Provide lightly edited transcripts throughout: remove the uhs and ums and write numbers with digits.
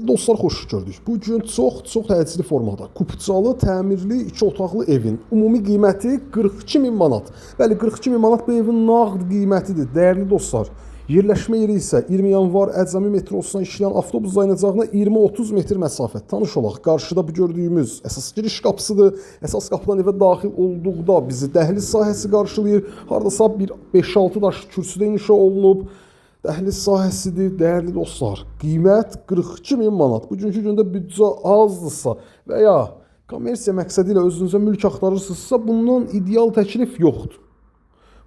Dostlar, xoş gördük. Bu gün çox təcili formada kupçalı, təmirli, 2 otaqlı evin ümumi qiyməti 42.000 manat. Bəli, 42.000 manat bu evin nağd qiymətidir. Dəyərli dostlar, yerləşmə yeri isə 20 yanvar Əcəmi metrosundan işləyən avtobus dayanacağına 20-30 metr məsafə. Tanış olaq. Qarşıda bu gördüyümüz əsas giriş qapısıdır. Əsas qapıdan evə daxil olduqda bizi dəhliz sahəsi qarşılayır. Hardasa bir 5-6 daş kürsüdə inşa olunub. Dəhliz sahəsidir, dəyərli dostlar. Qiymət 42.000 manat. Bugünkü gündə büdcə azdırsa və ya kommersiya məqsədi ilə özünüzə mülk axtarırsınızsa, bundan ideal təklif yoxdur.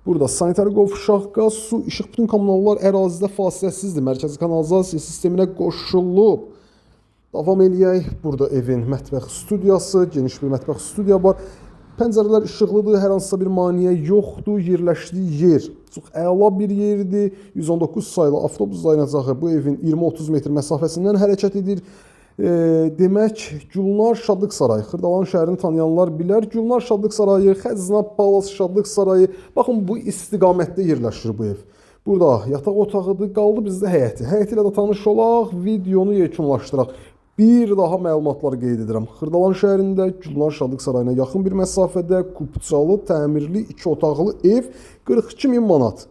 Burada sanitar qovşaq, qaz, su, işıq, bütün kommunallar ərazidə fasiləsizdir. Mərkəzi kanalizasiya sisteminə qoşulub. Davam eləyək. Burada evin mətbəx studiyası, geniş bir mətbəx studiya var. Pəncərələr işıqlıdır, hər hansısa bir maneə yoxdur. Yerləşdiyi yer çox əla bir yerdir. 119 sayılı avtobus dayanacağı bu evin 20-30 metr məsafəsindən hərəkət edir. Demək, Gülnar Şadlıq Sarayı, Xırdalan şəhərini tanıyanlar bilər. Gülnar Şadlıq Sarayı, Xəzinə Palas Şadlıq Sarayı. Baxın, bu istiqamətdə yerləşir bu ev. Burada yataq otağıdır, qaldı bizdə həyəti. Həyəti ilə də tanış olaq, videonu yekunlaşdıraq. Bir daha məlumatları qeyd edirəm. Xırdalan şəhərində Gülnar Şadlıq Sarayına yaxın bir məsafədə kupçalı, təmirli, 2 otaqlı ev 42.000 manat.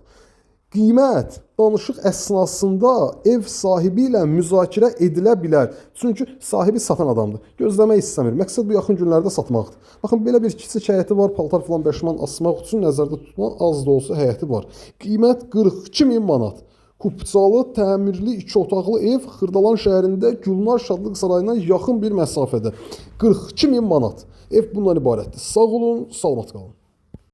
Qiymət danışıq əsnasında ev sahibi ilə müzakirə edilə bilər. Çünki sahibi satan adamdır. Gözləmək istəmir. Məqsəd bu yaxın günlərdə satmaqdır. Baxın, belə bir kiçik həyəti var. Paltar filan bəşman asmaq üçün nəzərdə tutulan az da olsa həyəti var. Qiymət 42.000 manat. Kupçalı, təmirli, 2 otaqlı ev Xırdalan şəhərində Gülnar Şadlıq Sarayına yaxın bir məsafədə. 42.000 manat. Ev bundan ibarətdir. Sağ olun, salamat qalın.